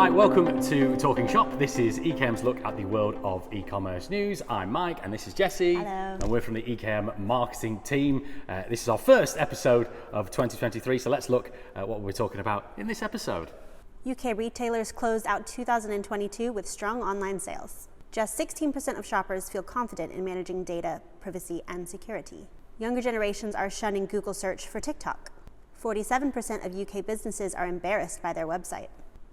Hi, welcome to Talking Shop. This is Ecommerce's look at the world of e-commerce news. I'm Mike and this is Jessie. Hello. And we're from the Ecommerce marketing team. This is our first episode of 2023, so let's look at what we're talking about in this episode. UK retailers closed out 2022 with strong online sales. Just 16% of shoppers feel confident in managing data, privacy, and security. Younger generations are shunning Google search for TikTok. 47% of UK businesses are embarrassed by their website.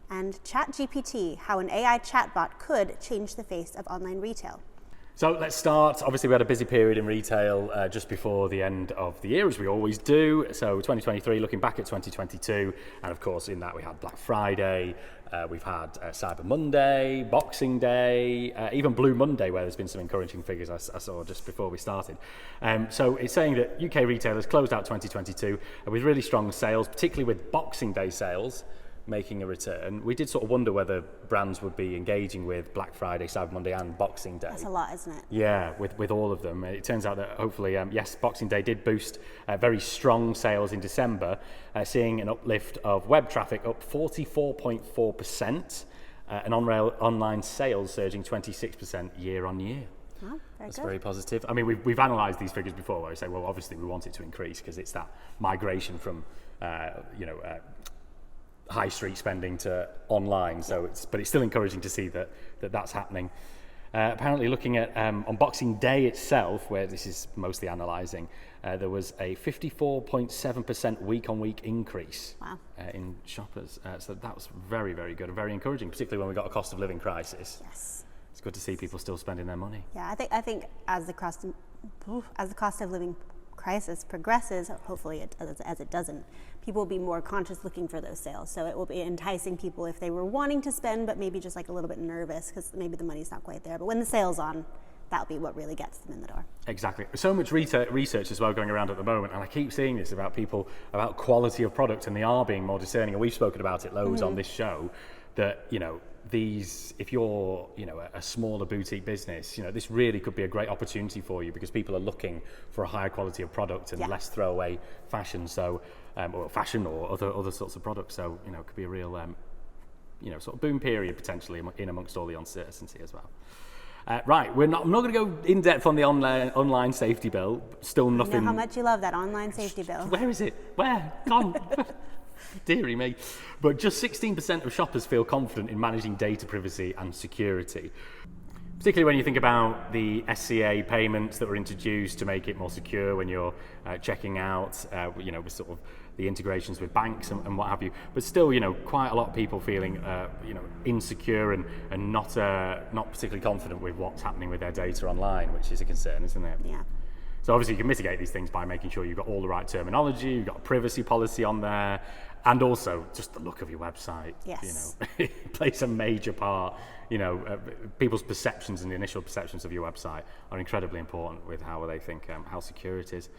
And ChatGPT, how an AI chatbot could change the face of online retail. So let's start. Obviously, we had a busy period in retail just before the end of the year, as we always do. So 2023, looking back at 2022, and of course in that we had Black Friday, we've had Cyber Monday, Boxing Day, even Blue Monday, where there's been some encouraging figures I saw just before we started. So it's saying that UK retailers closed out 2022 with really strong sales, particularly with Boxing Day sales making a return. We did sort of wonder whether brands would be engaging with Black Friday, Cyber Monday and Boxing Day. That's a lot, isn't it? Yeah, with all of them. It turns out that hopefully, yes, Boxing Day did boost very strong sales in December, seeing an uplift of web traffic up 44.4%, and online sales surging 26% year on year. Oh, That's very positive. I mean, we've analysed these figures before where we say, well, obviously we want it to increase because it's that migration from, high street spending to online, but it's still encouraging to see that's happening. Apparently, looking at on Boxing Day itself, where this is mostly analysing, there was a 54.7% week-on-week increase in shoppers. So that was very, very good and very encouraging, particularly when we got a cost of living crisis. Yes, it's good to see people still spending their money. Yeah, I think as the cost of living crisis progresses, hopefully as it doesn't, people will be more conscious looking for those sales. So it will be enticing people if they were wanting to spend, but maybe just like a little bit nervous because maybe the money's not quite there. But when the sale's on, that'll be what really gets them in the door. Exactly. So much research as well going around at the moment, and I keep seeing this about people, about quality of product, and they are being more discerning. And we've spoken about it loads on this show, that, if you're, a smaller boutique business, this really could be a great opportunity for you because people are looking for a higher quality of product and less throwaway fashion. So, or fashion or other sorts of products. So, it could be a real, sort of boom period potentially in amongst all the uncertainty as well. Right, I'm not going to go in depth on the online safety bill. Still nothing. I know how much you love that online safety bill. Where is it? Where? Gone. Deary me. But just 16% of shoppers feel confident in managing data privacy and security. Particularly when you think about the SCA payments that were introduced to make it more secure when you're checking out, with sort of the integrations with banks and what have you. But still, quite a lot of people feeling, insecure and not particularly confident with what's happening with their data online, which is a concern, isn't it? Yeah. So obviously you can mitigate these things by making sure you've got all the right terminology, you've got a privacy policy on there, and also just the look of your website. Yes. It plays a major part. People's perceptions and the initial perceptions of your website are incredibly important with how they think, how secure it is.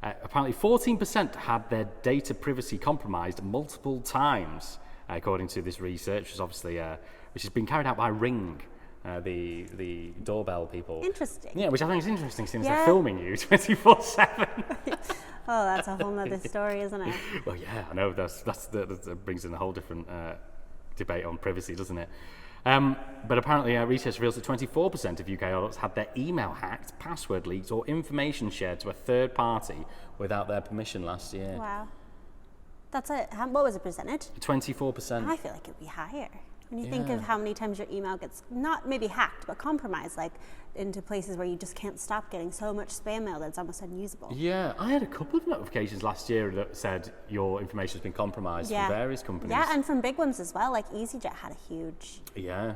Apparently 14% had their data privacy compromised multiple times, according to this research, which has been carried out by Ring. The doorbell people. Interesting. Yeah, which I think is interesting since they're filming you 24/7. Oh, that's a whole nother story, isn't it? Well, yeah, I know. That brings in a whole different debate on privacy, doesn't it? But apparently, research reveals that 24% of UK adults had their email hacked, password leaked, or information shared to a third party without their permission last year. Wow. That's what was the percentage? 24%. I feel like it'd be higher. When you think of how many times your email gets not maybe hacked, but compromised, like into places where you just can't stop getting so much spam mail that it's almost unusable. Yeah, I had a couple of notifications last year that said your information has been compromised from various companies. Yeah, and from big ones as well. Like EasyJet had a huge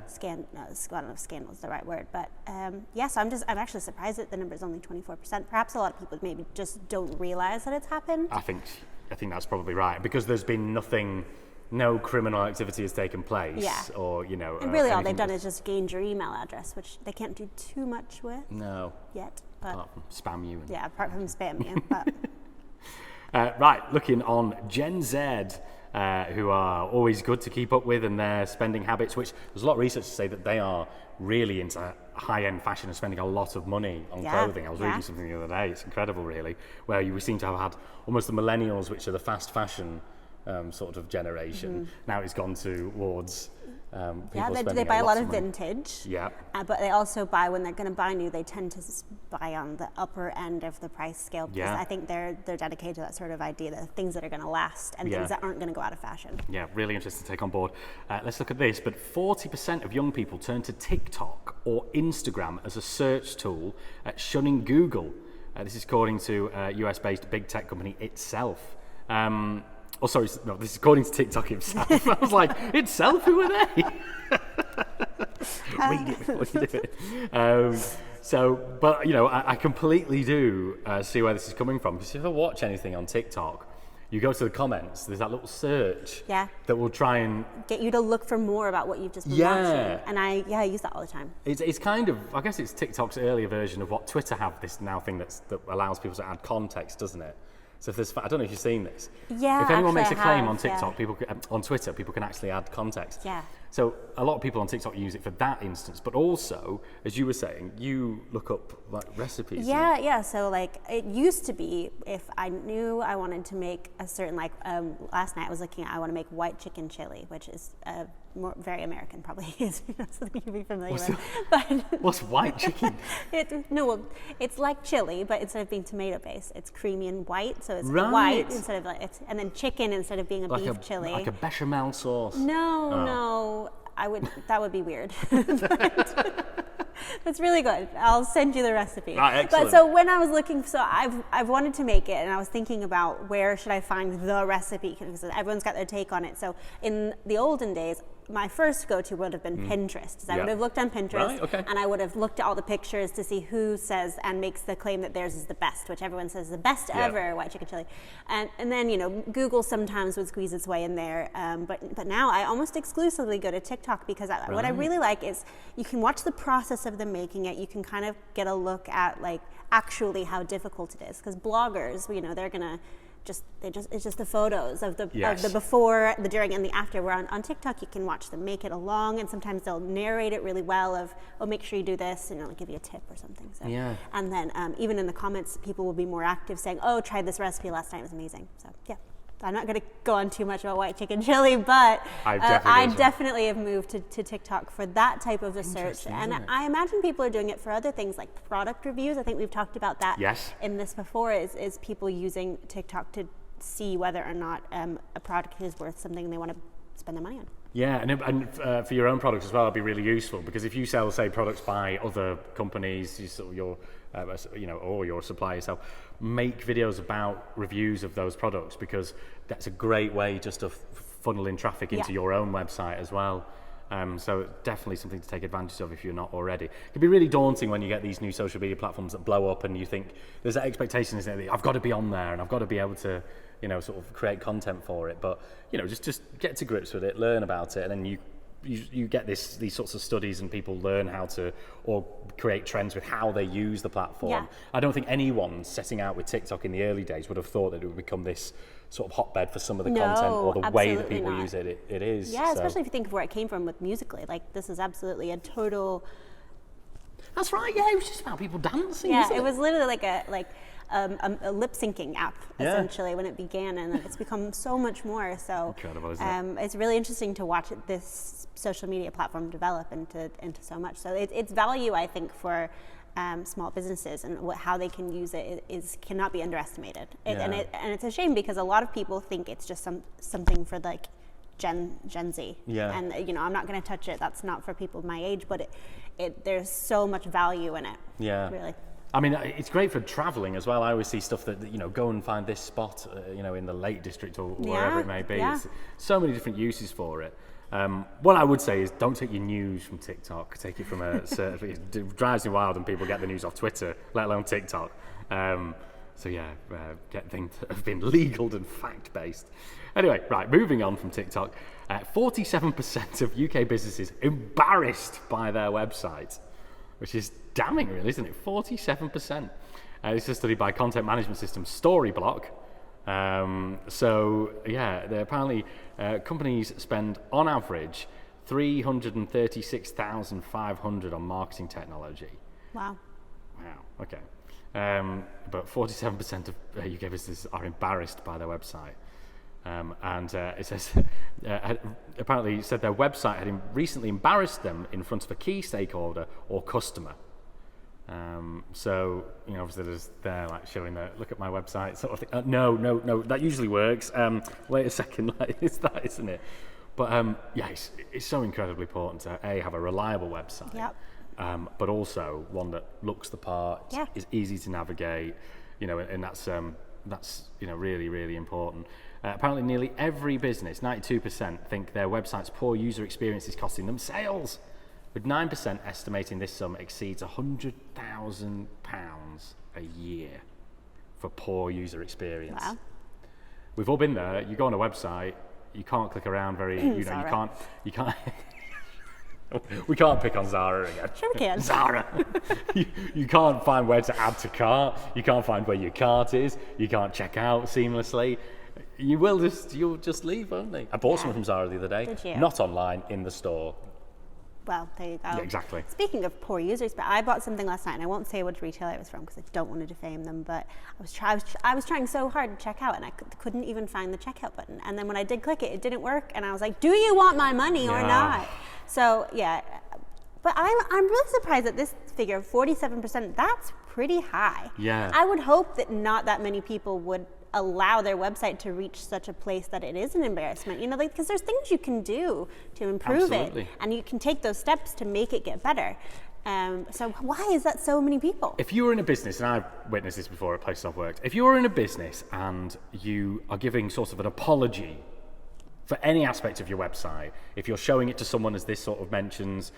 scan. I don't know if scandal is the right word, but so I'm actually surprised that the number is only 24%. Perhaps a lot of people maybe just don't realize that it's happened. I think that's probably right because there's been nothing. No criminal activity has taken place, or And really, all they've done is just gained your email address, which they can't do too much with. No. Yet, but apart from spam you. Apart from spam you. But. Right, looking on Gen Z, who are always good to keep up with, and their spending habits. Which there's a lot of research to say that they are really into high-end fashion and spending a lot of money on clothing. I was reading something the other day. It's incredible, really, where we seem to have had almost the millennials, which are the fast fashion sort of generation. Now it's gone towards They buy a lot of vintage. Yeah. But they also buy, when they're going to buy new, they tend to buy on the upper end of the price scale, because I think they're dedicated to that sort of idea, that things that are going to last and things that aren't going to go out of fashion. Yeah, really interesting to take on board. Let's look at this. But 40% of young people turn to TikTok or Instagram as a search tool, shunning Google. This is according to US-based big tech company itself. This is according to TikTok itself. I was like, itself? Who are they? Read it before you do it. I completely do see where this is coming from. Because if I watch anything on TikTok, you go to the comments, there's that little search that will try and get you to look for more about what you've just been watching. And I use that all the time. It's kind of, I guess it's TikTok's earlier version of what Twitter have, this now thing that allows people to add context, doesn't it? So if there's, I don't know if you've seen this. Yeah, if anyone makes a claim on TikTok, people on Twitter, people can actually add context. Yeah. So a lot of people on TikTok use it for that instance, but also, as you were saying, you look up like recipes. Yeah. So like it used to be, if I knew I wanted to make a certain, last night I was looking at, I want to make white chicken chili, which is very American, probably is something you'd be familiar with. But what's white chicken? It's like chili, but instead of being tomato based, it's creamy and white. So it's white instead of and then chicken instead of being a beef chili. Like a bechamel sauce. No. That would be weird. It's really good. I'll send you the recipe. Excellent. But so when I was looking, I've wanted to make it, and I was thinking about where should I find the recipe, because everyone's got their take on it. So in the olden days, my first go-to would have been Pinterest. I would have looked on Pinterest, and I would have looked at all the pictures to see who says and makes the claim that theirs is the best, which everyone says is the best ever white chicken chili. And then Google sometimes would squeeze its way in there, but now I almost exclusively go to TikTok, because what I really like is you can watch the process of them making it. You can kind of get a look at actually how difficult it is, because bloggers, they're gonna it's just the photos of the before, the during, and the after. Where on TikTok you can watch them make it along, and sometimes they'll narrate it really well make sure you do this, and it'll give you a tip or something. So, and then even in the comments, people will be more active saying, "Oh, tried this recipe last night, it was amazing." So I'm not going to go on too much about white chicken chili, but I definitely have moved to TikTok for that type of research. And I imagine people are doing it for other things like product reviews. I think we've talked about that in this before, is people using TikTok to see whether or not a product is worth something they want to spend their money on. Yeah, and for your own products as well, it'd be really useful, because if you sell, say, products by other companies, or your supplier yourself, make videos about reviews of those products, because that's a great way just to funnel in traffic into your own website as well. So definitely something to take advantage of if you're not already. It can be really daunting when you get these new social media platforms that blow up, and you think there's that expectation, isn't it, that I've got to be on there and I've got to be able to sort of create content for it. But just get to grips with it, learn about it, and then you get these sorts of studies, and people learn how to or create trends with how they use the platform. I don't think anyone setting out with TikTok in the early days would have thought that it would become this sort of hotbed for some of the content or the way that people use it. It is. Yeah, especially if you think of where it came from with Musical.ly. This is absolutely a total. That's right. Yeah, it was just about people dancing. Yeah, it was literally like a lip syncing app essentially when it began, and it's become so much more. So incredible, isn't it? It's really interesting to watch this social media platform develop into so much. So its value, I think, for small businesses and how they can use it cannot be underestimated. And it's a shame, because a lot of people think it's just something for Gen Z. And I'm not going to touch it. That's not for people my age. But there's so much value in it. Yeah. Really. I mean, it's great for traveling as well. I always see stuff that go and find this spot, in the Lake District or wherever it may be. There's so many different uses for it. What I would say is, don't take your news from TikTok. Take it from it drives me wild when people get the news off Twitter, let alone TikTok. Get things that have been legaled and fact-based. Anyway, right, moving on from TikTok. 47% of UK businesses embarrassed by their website, which is damning, really, isn't it? 47%. This is a study by content management system Storyblock. Apparently companies spend on average $336,500 on marketing technology. Wow. Okay. But 47% of UK businesses are embarrassed by their website. And it says, apparently said their website had recently embarrassed them in front of a key stakeholder or customer. So, obviously they're like showing look at my website sort of thing. No, that usually works. Wait a second, it's that, isn't it? But it's so incredibly important to have a reliable website. Yep. But also one that looks the part, is easy to navigate, and that's really, really important. Apparently nearly every business, 92%, think their website's poor user experience is costing them sales, with 9% estimating this sum exceeds £100,000 a year for poor user experience. Wow. We've all been there. You go on a website, you can't click around you can't we can't pick on Zara again. Sure we can. Zara. you can't find where to add to cart. You can't find where your cart is. You can't check out seamlessly. You'll just leave, won't they? I bought something from Zara the other day. Did you? Not online, in the store. Well, there you go. Yeah, exactly. Speaking of poor users, but I bought something last night, and I won't say which retailer it was from because I don't want to defame them. But I was trying so hard to check out, and I couldn't even find the checkout button. And then when I did click it, it didn't work, and I was like, "Do you want my money or not?" So but I'm really surprised at this figure of 47%. That's pretty high. Yeah. I would hope that not that many people would allow their website to reach such a place that it is an embarrassment, because there's things you can do to improve it, and you can take those steps to make it get better. So why is that so many people? If you were in a business, and I've witnessed this before at places I've worked, if you were in a business and you are giving sort of an apology for any aspect of your website, if you're showing it to someone as this sort of mentions,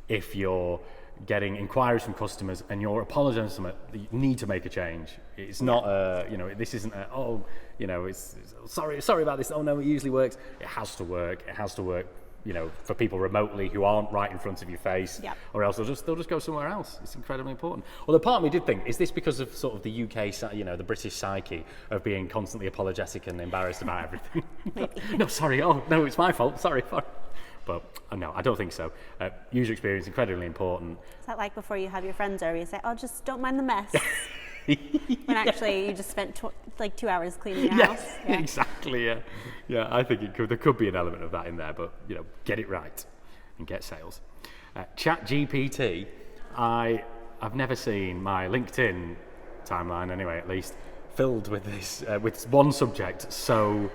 if you're getting inquiries from customers and you're apologizing to someone, you need to make a change. It's not this isn't it's sorry about this. Oh no, it usually works. It has to work. It has to work, for people remotely who aren't right in front of your face, or else they'll just go somewhere else. It's incredibly important. Although part of me did think, is this because of sort of the UK, the British psyche of being constantly apologetic and embarrassed about everything? No, sorry. Oh no, it's my fault. Sorry. But no, I don't think so. User experience, incredibly important. Is that like before you have your friends over, you say, "Oh, just don't mind the mess," when actually you just spent 2 hours cleaning your house? Yeah, exactly. Yeah. I think there could be an element of that in there, but get it right and get sales. ChatGPT, I've never seen my LinkedIn timeline, anyway, at least, filled with this with one subject so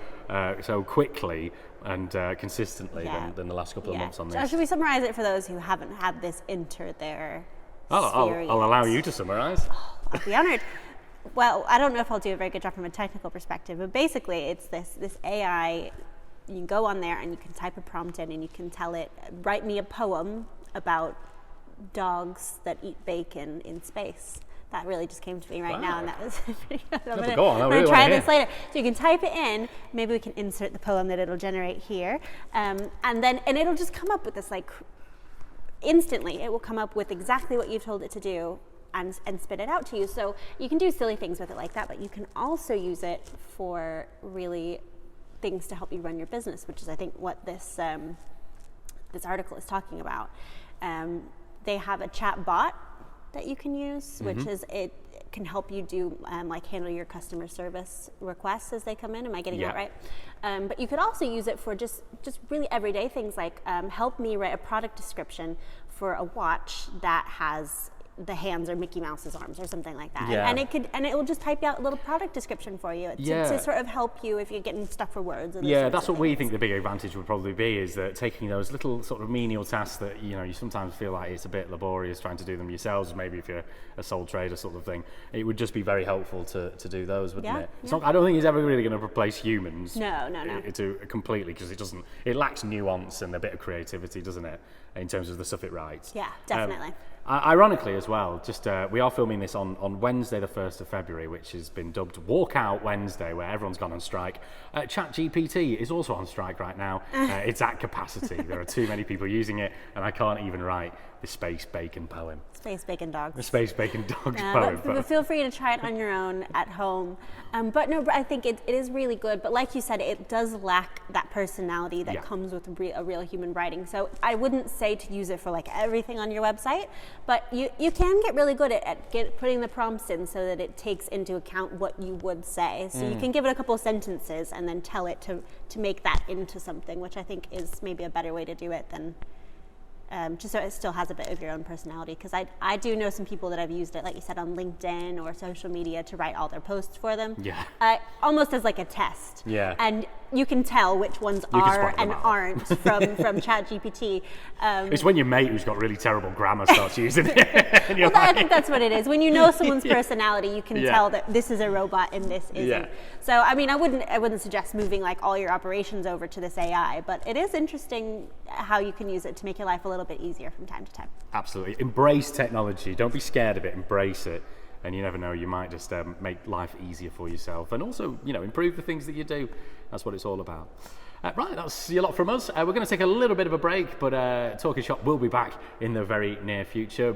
quickly and consistently than the last couple of months on this. So should we summarize it for those who haven't had this enter their I'll allow you to summarize. I'd be honored. Well, I don't know if I'll do a very good job from a technical perspective, but basically it's this AI. You can go on there and you can type a prompt in and you can tell it, write me a poem about dogs that eat bacon in space. That really just came to me right now, and that was pretty good. I'm going to try this later. So you can type it in. Maybe we can insert the poem that it'll generate here, and it'll just come up with this instantly. It will come up with exactly what you've told it to do, and spit it out to you. So you can do silly things with it like that, but you can also use it for really things to help you run your business, which is I think what this article is talking about. They have a chat bot that you can use, which is it can help you do handle your customer service requests as they come in. Am I getting that right? But you could also use it for just really everyday things like help me write a product description for a watch that has the hands are Mickey Mouse's arms or something like that. Yeah. And it will just type out a little product description for you to sort of help you if you're getting stuck for words. Yeah, that's what we think the big advantage would probably be, is that taking those little sort of menial tasks that you sometimes feel like it's a bit laborious trying to do them yourselves, maybe if you're a sole trader sort of thing, it would just be very helpful to do those, wouldn't it? It's not, I don't think it's ever really going to replace humans. No. Completely, because it lacks nuance and a bit of creativity, doesn't it, in terms of the stuff it writes. Yeah, definitely. Ironically as well, we are filming this on Wednesday the 1st of February, which has been dubbed Walkout Wednesday, where everyone's gone on strike. ChatGPT is also on strike right now. It's at capacity. There are too many people using it, and I can't even write the Space Bacon poem. Space Bacon Dogs. The Space Bacon Dogs poem. But feel free to try it on your own at home. But I think it is really good. But like you said, it does lack that personality that comes with a real human writing. So I wouldn't say to use it for everything on your website, But you can get really good at putting the prompts in so that it takes into account what you would say. So you can give it a couple of sentences and then tell it to make that into something, which I think is maybe a better way to do it than just so it still has a bit of your own personality. Because I do know some people that have used it, like you said, on LinkedIn or social media to write all their posts for them. Yeah. Almost as like a test. Yeah. And you can tell which ones are and aren't from ChatGPT. It's when your mate who's got really terrible grammar starts using it. I think that's what it is. When you know someone's personality, you can tell that this is a robot and this isn't. Yeah. So I mean, I wouldn't suggest moving like all your operations over to this AI, but it is interesting how you can use it to make your life a little bit easier from time to time. Absolutely. Embrace technology. Don't be scared of it. Embrace it. And you never know, you might just make life easier for yourself and also, improve the things that you do. That's what it's all about. Right, that's a lot from us. We're going to take a little bit of a break, but Talking Shop will be back in the very near future.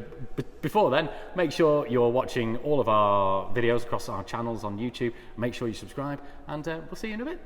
Before then, make sure you're watching all of our videos across our channels on YouTube. Make sure you subscribe, and we'll see you in a bit.